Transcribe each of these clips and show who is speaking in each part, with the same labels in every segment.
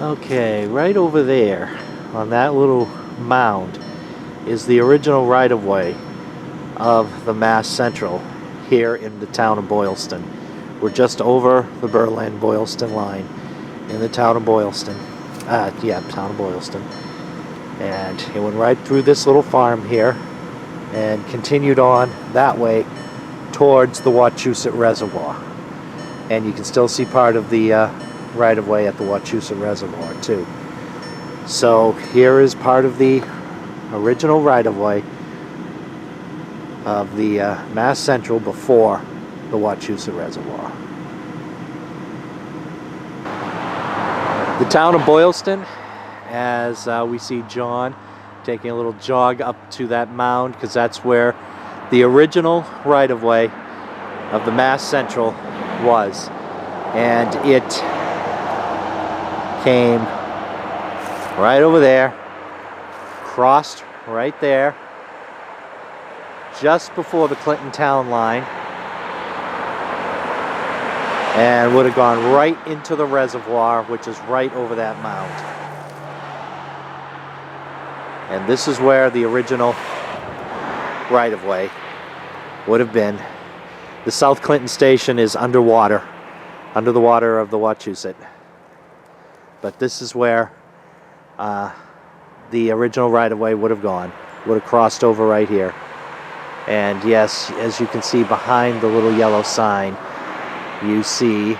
Speaker 1: Okay, right over there on that little mound is the original right-of-way of the Mass Central here in the town of Boylston. We're just over the Berlin-Boylston line in the town of Boylston. Town of Boylston. And it went right through this little farm here and continued on that way towards the Wachusett Reservoir. And you can still see part of the right-of-way at the Wachusett Reservoir too. So here is part of the original right-of-way of the Mass Central before the Wachusett Reservoir. The town of Boylston, as we see John taking a little jog up to that mound, because that's where the original right-of-way of the Mass Central was. And it came right over there, crossed right there, just before the Clinton town line, and would have gone right into the reservoir, which is right over that mound. And this is where the original right-of-way would have been. The South Clinton station is underwater, under the water of the Wachusett. But this is where the original right-of-way would have gone, would have crossed over right here. And yes, as you can see behind the little yellow sign, you see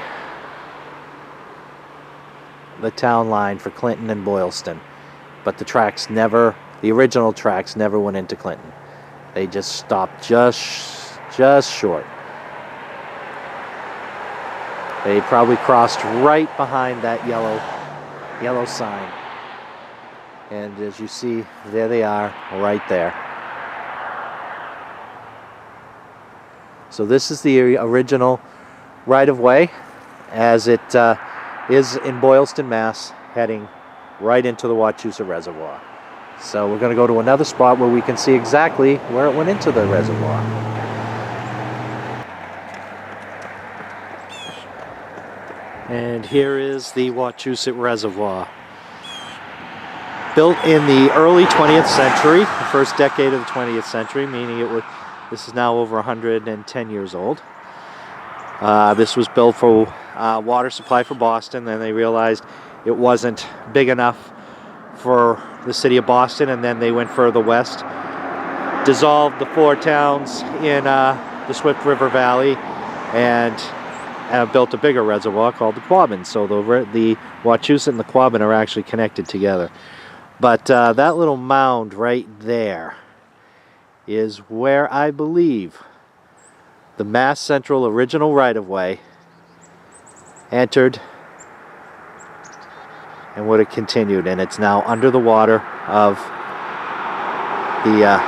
Speaker 1: the town line for Clinton and Boylston. But the original tracks never went into Clinton. They just stopped just short. They probably crossed right behind that yellow sign. And as you see, there they are, right there. So this is the original right-of-way as it is in Boylston, Mass, heading right into the Wachusett Reservoir. So we're going to go to another spot where we can see exactly where it went into the reservoir. And here is the Wachusett Reservoir. Built in the early 20th century, the first decade of the 20th century, meaning this is now over 110 years old. This was built for water supply for Boston. Then they realized it wasn't big enough for the city of Boston, and then they went further west, dissolved the 4 towns in the Swift River Valley, and built a bigger reservoir called the Quabbin. So the Wachusett and the Quabbin are actually connected together. But that little mound right there is where I believe the Mass Central original right-of-way entered and would have continued, and it's now under the water of the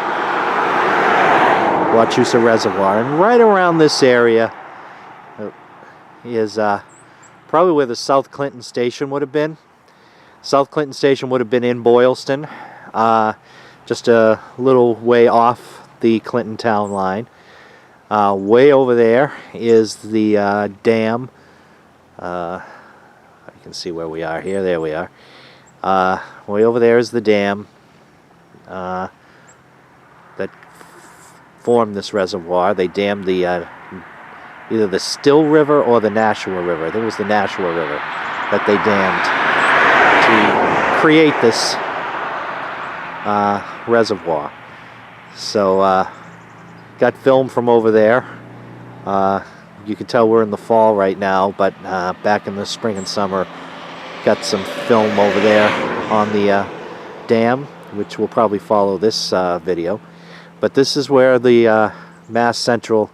Speaker 1: Wachusett Reservoir. And right around this area is probably where the South Clinton station would have been. South Clinton station would have been in Boylston, just a little way off the Clinton town line. Way over there is the dam. You can see where we are here. There we are. Way over there is the dam that formed this reservoir. They dammed the either the Still River or the Nashua River. I think it was the Nashua River that they dammed to create this reservoir. So got film from over there. You can tell we're in the fall right now, but back in the spring and summer, got some film over there on the dam, which will probably follow this video. But this is where the Mass Central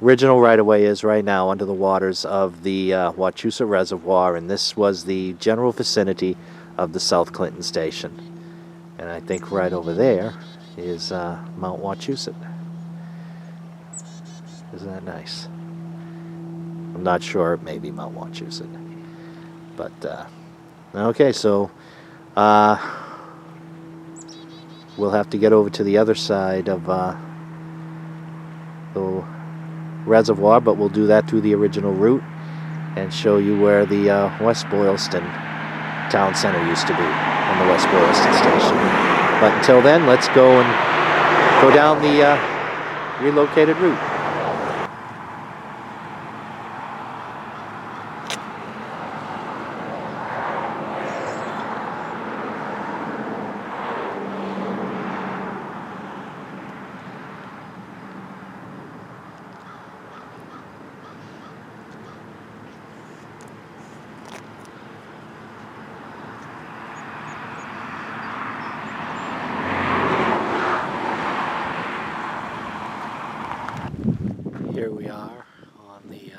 Speaker 1: original right-of-way is right now, under the waters of the Wachusett Reservoir, and this was the general vicinity of the South Clinton station. And I think right over there is Mount Wachusett. Isn't that nice? I'm not sure, it may be Mount Wachusett. But, okay, so we'll have to get over to the other side of the reservoir, but we'll do that through the original route and show you where the West Boylston town center used to be in the West Boylston station. But until then, let's go down the relocated route. Here we are on the,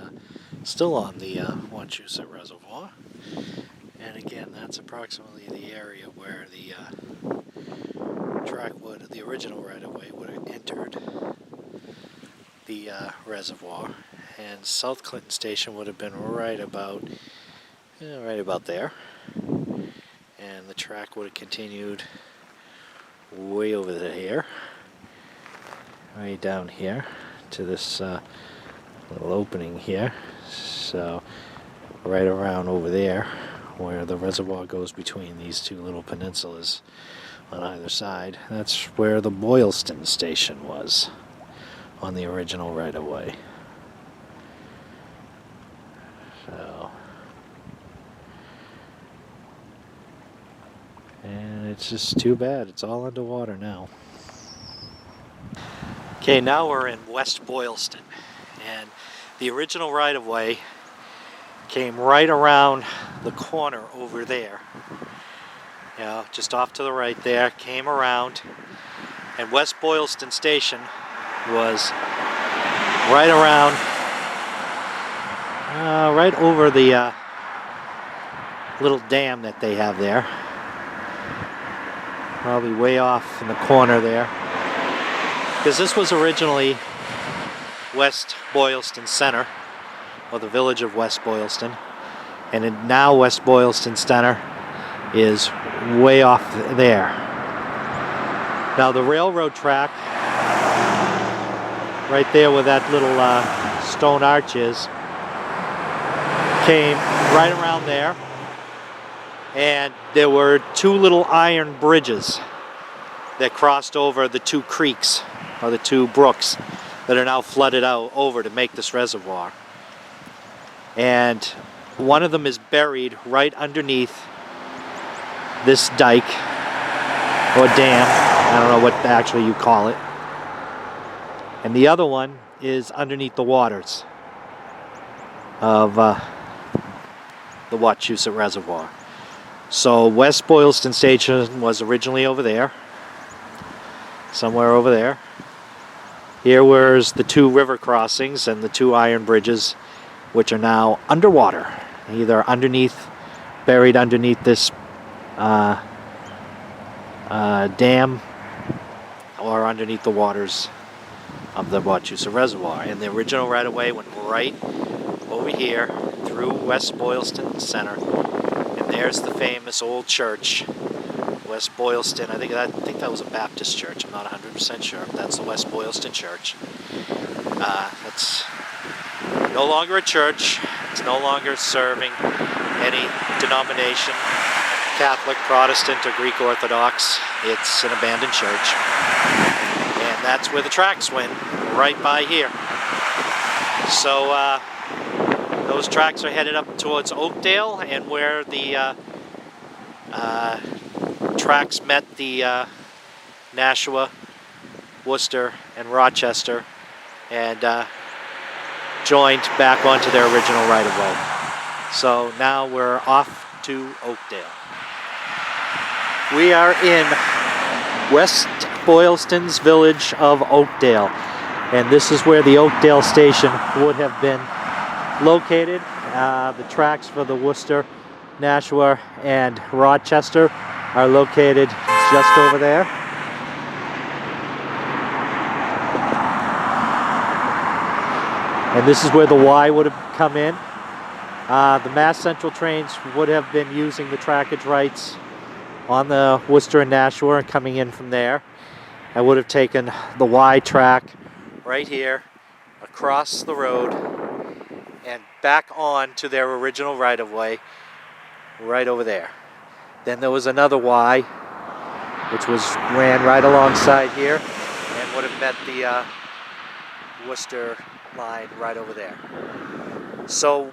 Speaker 1: still on the Wachusett Reservoir, and again that's approximately the area where the track would, the original right-of-way would have entered the reservoir, and South Clinton Station would have been right about there, and the track would have continued way over here, right down here to this little opening here, so right around over there where the reservoir goes between these two little peninsulas on either side. That's where the Boylston station was on the original right-of-way. So, and it's just too bad it's all underwater now. Okay, now we're in West Boylston, and the original right-of-way came right around the corner over there. You know, just off to the right there, came around, and West Boylston Station was right around, right over the little dam that they have there. Probably way off in the corner there. Because this was originally West Boylston Center, or the village of West Boylston, and now West Boylston Center is way off there. Now the railroad track, right there where that little stone arch is, came right around there, and there were two little iron bridges that crossed over the two creeks, or the two brooks, that are now flooded out over to make this reservoir. And one of them is buried right underneath this dike, or dam, I don't know what actually you call it. And the other one is underneath the waters of the Wachusett Reservoir. So West Boylston Station was originally over there, somewhere over there. Here was the two river crossings and the two iron bridges, which are now underwater, either underneath, buried underneath this dam, or underneath the waters of the Wachusett Reservoir. And the original right-of-way went right over here through West Boylston Center, and there's the famous old church, West Boylston. I think that was a Baptist church. I'm not 100% sure, but that's the West Boylston Church. It's no longer a church. It's no longer serving any denomination, Catholic, Protestant, or Greek Orthodox. It's an abandoned church. And that's where the tracks went, right by here. So those tracks are headed up towards Oakdale, and where the tracks met the Nashua, Worcester, and Rochester, and joined back onto their original right-of-way. So now we're off to Oakdale. We are in West Boylston's village of Oakdale, and this is where the Oakdale station would have been located. The tracks for the Worcester, Nashua, and Rochester are located just over there. And this is where the Y would have come in. The Mass Central trains would have been using the trackage rights on the Worcester and Nashua and coming in from there. I would have taken the Y track right here, across the road, and back on to their original right-of-way, right over there. Then there was another Y, which ran right alongside here and would have met the Worcester line right over there. So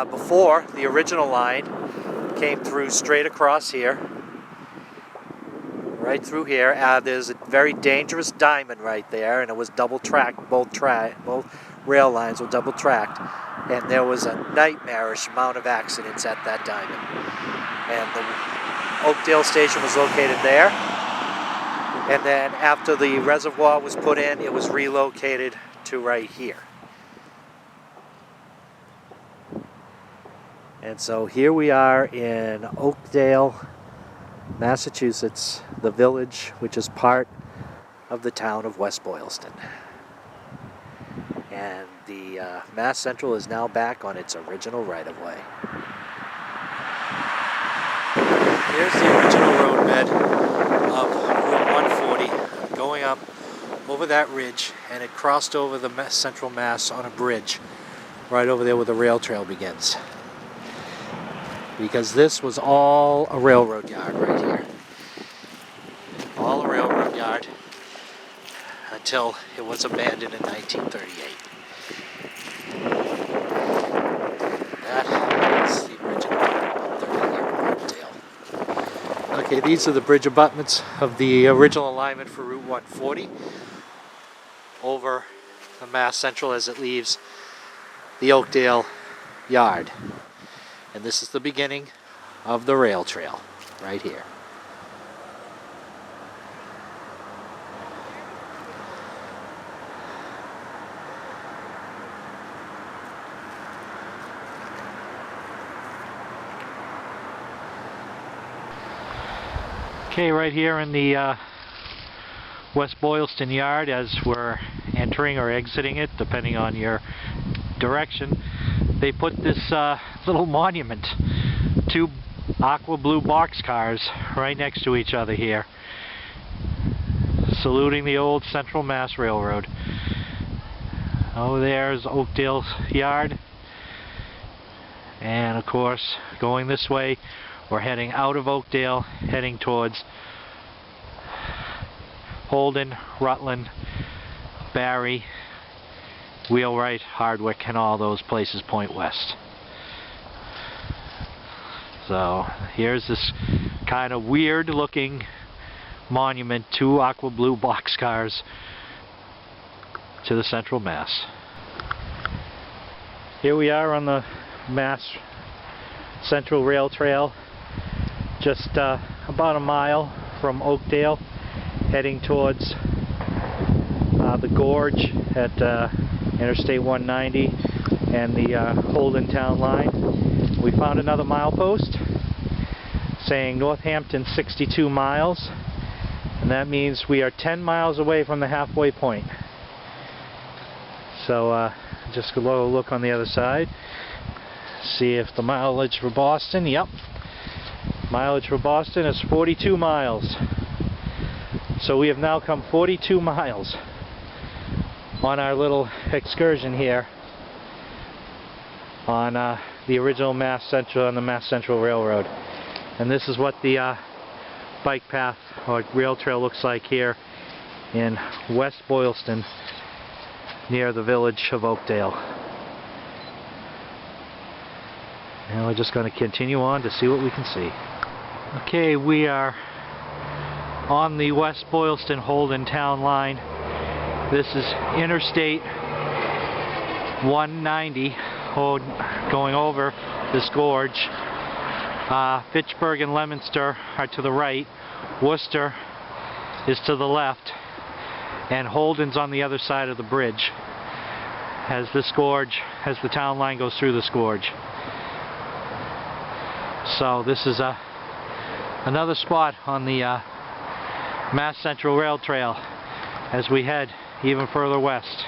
Speaker 1: before, the original line came through straight across here, right through here. There's a very dangerous diamond right there, and it was double tracked. Both rail lines were double tracked, and there was a nightmarish amount of accidents at that diamond. And the Oakdale station was located there, and then after the reservoir was put in, it was relocated to right here. And so here we are in Oakdale, Massachusetts, the village which is part of the town of West Boylston. And the Mass Central is now back on its original right-of-way. Here's the original roadbed of Route 140 going up over that ridge, and it crossed over the Central Mass on a bridge right over there where the rail trail begins. Because this was all a railroad yard right here. All a railroad yard until it was abandoned in 1938. That is the original up there in Oakdale. Okay, these are the bridge abutments of the original alignment for Route 140 over the Mass Central as it leaves the Oakdale yard. And this is the beginning of the rail trail right here. Okay, right here in the West Boylston yard, as we're entering or exiting it, depending on your direction, they put this little monument, two aqua blue boxcars right next to each other here, saluting the old Central Mass Railroad. Over there's Oakdale's yard, and of course going this way we're heading out of Oakdale, heading towards Holden, Rutland, Barry, Wheelwright, Hardwick, and all those places point west. So here's this kind of weird looking monument, two aqua blue boxcars to the Central Mass. Here we are on the Mass Central Rail Trail, just about a mile from Oakdale, heading towards the gorge at Interstate 190 and the Holden town line. We found another milepost saying Northampton 62 miles, and that means we are 10 miles away from the halfway point. So just a little look on the other side, see if the mileage for Boston, yep, mileage for Boston is 42 miles. So we have now come 42 miles on our little excursion here on the original Mass Central and the Mass Central Railroad. And this is what the bike path or rail trail looks like here in West Boylston near the village of Oakdale. And we're just going to continue on to see what we can see. Okay, we are on the West Boylston Holden town line. This is Interstate 190 going over this gorge. Fitchburg and Leominster are to the right, Worcester is to the left, and Holden's on the other side of the bridge as this gorge, as the town line goes through this gorge. So this is another spot on the Mass Central Rail Trail as we head even further west.